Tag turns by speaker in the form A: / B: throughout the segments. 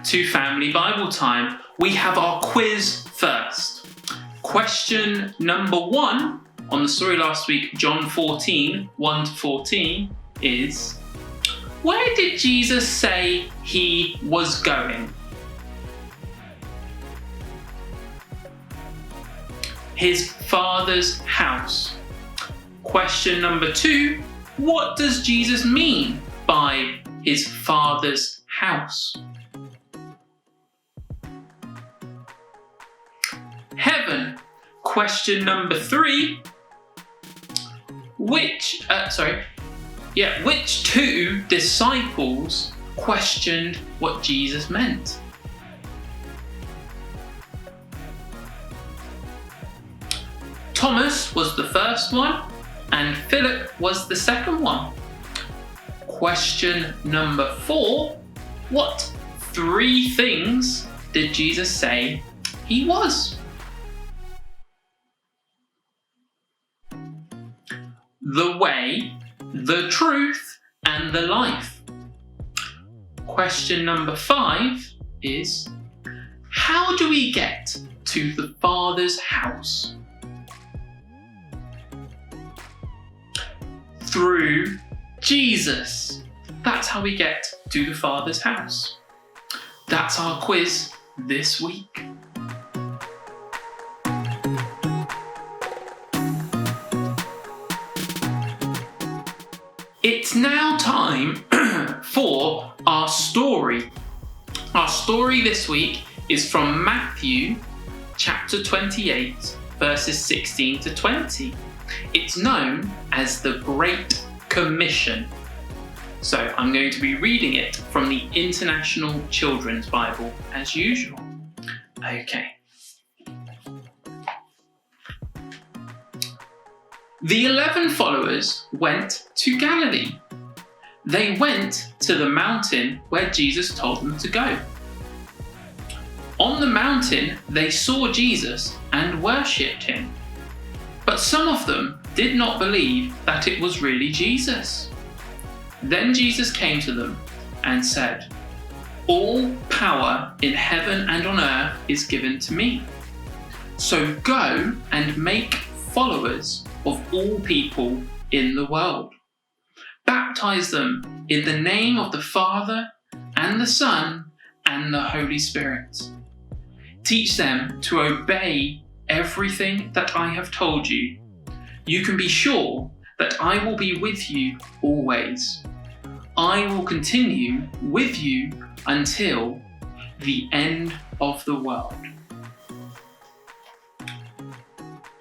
A: to Family Bible Time. We have our quiz first. Question number 1 on the story last week, John 14, 1-14, is: where did Jesus say he was going? His Father's house. Question number 2, what does Jesus mean by his Father's house? Heaven. Question number 3, which two disciples questioned what Jesus meant? Thomas was the first one, and Philip was the second one. Question number 4, what 3 things did Jesus say he was? The way, the truth, and the life. Question number 5 is: how do we get to the Father's house? Through Jesus. That's how we get to the Father's house. That's our quiz this week. It's now time for our story. Our story this week is from Matthew chapter 28, verses 16 to 20. It's known as the Great Commission. So I'm going to be reading it from the International Children's Bible as usual. Okay. The 11 followers went to Galilee. They went to the mountain where Jesus told them to go. On the mountain, they saw Jesus and worshipped him. But some of them did not believe that it was really Jesus. Then Jesus came to them and said, "All power in heaven and on earth is given to me. So go and make followers of all people in the world. Baptize them in the name of the Father and the Son and the Holy Spirit. Teach them to obey everything that I have told you. You can be sure that I will be with you always. I will continue with you until the end of the world."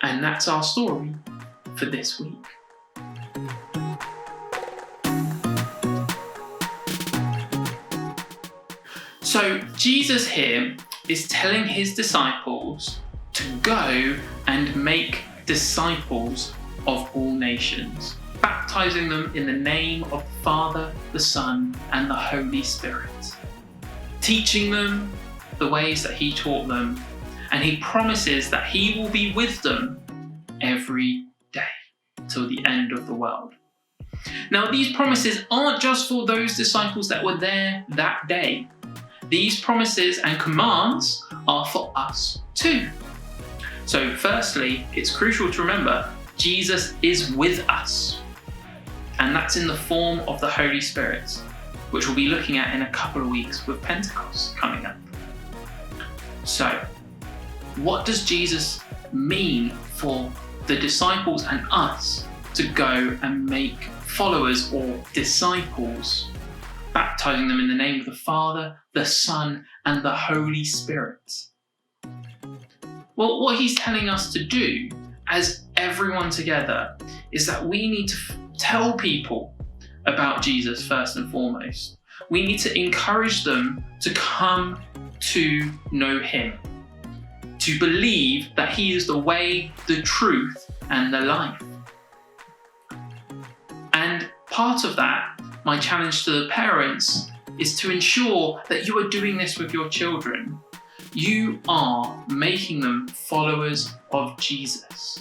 A: And that's our story for this week. So Jesus here is telling his disciples to go and make disciples of all nations, baptizing them in the name of the Father, the Son, and the Holy Spirit, teaching them the ways that he taught them, and he promises that he will be with them every day till the end of the world. Now, these promises aren't just for those disciples that were there that day. These promises and commands are for us too. So firstly, it's crucial to remember Jesus is with us, and that's in the form of the Holy Spirit, which we'll be looking at in a couple of weeks with Pentecost coming up. So, what does Jesus mean for the disciples and us to go and make followers or disciples, baptizing them in the name of the Father, the Son, and the Holy Spirit? Well, what he's telling us to do as everyone together is that we need to tell people about Jesus first and foremost. We need to encourage them to come to know him, to believe that he is the way, the truth, and the life. And part of that, my challenge to the parents, is to ensure that you are doing this with your children. You are making them followers of Jesus.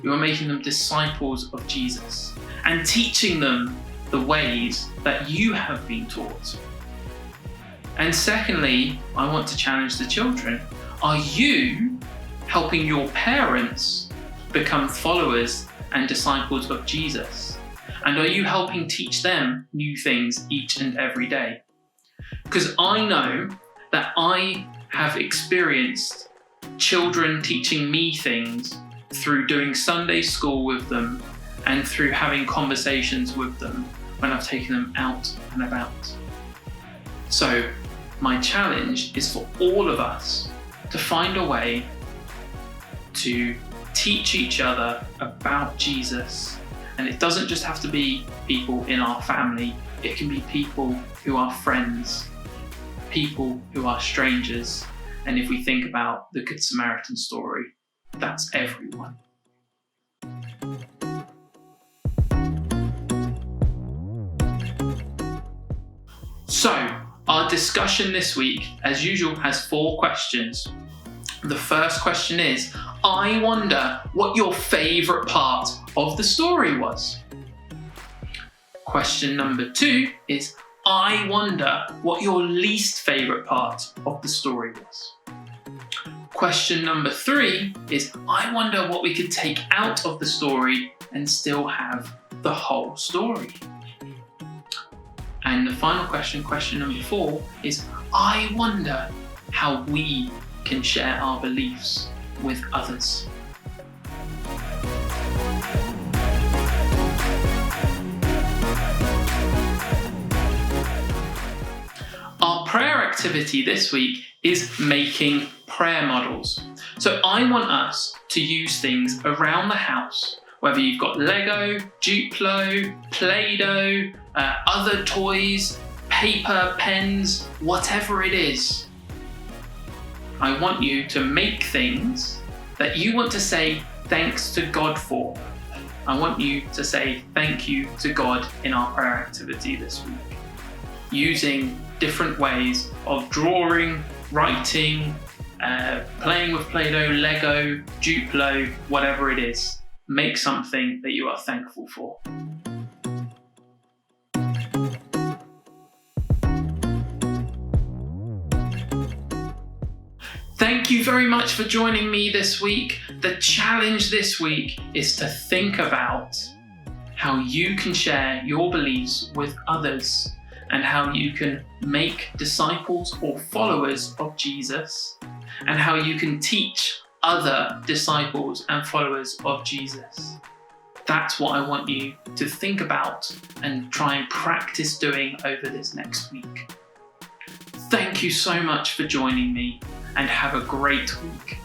A: You are making them disciples of Jesus and teaching them the ways that you have been taught. And secondly, I want to challenge the children. Are you helping your parents become followers and disciples of Jesus? And are you helping teach them new things each and every day? Because I know that I have experienced children teaching me things through doing Sunday school with them and through having conversations with them when I've taken them out and about. So my challenge is for all of us to find a way to teach each other about Jesus. And it doesn't just have to be people in our family, it can be people who are friends, people who are strangers. And if we think about the Good Samaritan story, that's everyone. So, our discussion this week, as usual, has 4 questions. The first question is, I wonder what your favourite part of the story was. Question number 2 is, I wonder what your least favourite part of the story was. Question number 3 is, I wonder what we could take out of the story and still have the whole story. And the final question, question number 4, is, I wonder how we can share our beliefs with others. Our prayer activity this week is making prayer models. So I want us to use things around the house, whether you've got Lego, Duplo, Play-Doh, other toys, paper, pens, whatever it is. I want you to make things that you want to say thanks to God for. I want you to say thank you to God in our prayer activity this week, using different ways of drawing, writing, playing with Play-Doh, Lego, Duplo, whatever it is. Make something that you are thankful for. Thank you very much for joining me this week. The challenge this week is to think about how you can share your beliefs with others and how you can make disciples or followers of Jesus and how you can teach other disciples and followers of Jesus. That's what I want you to think about and try and practice doing over this next week. Thank you so much for joining me and have a great week.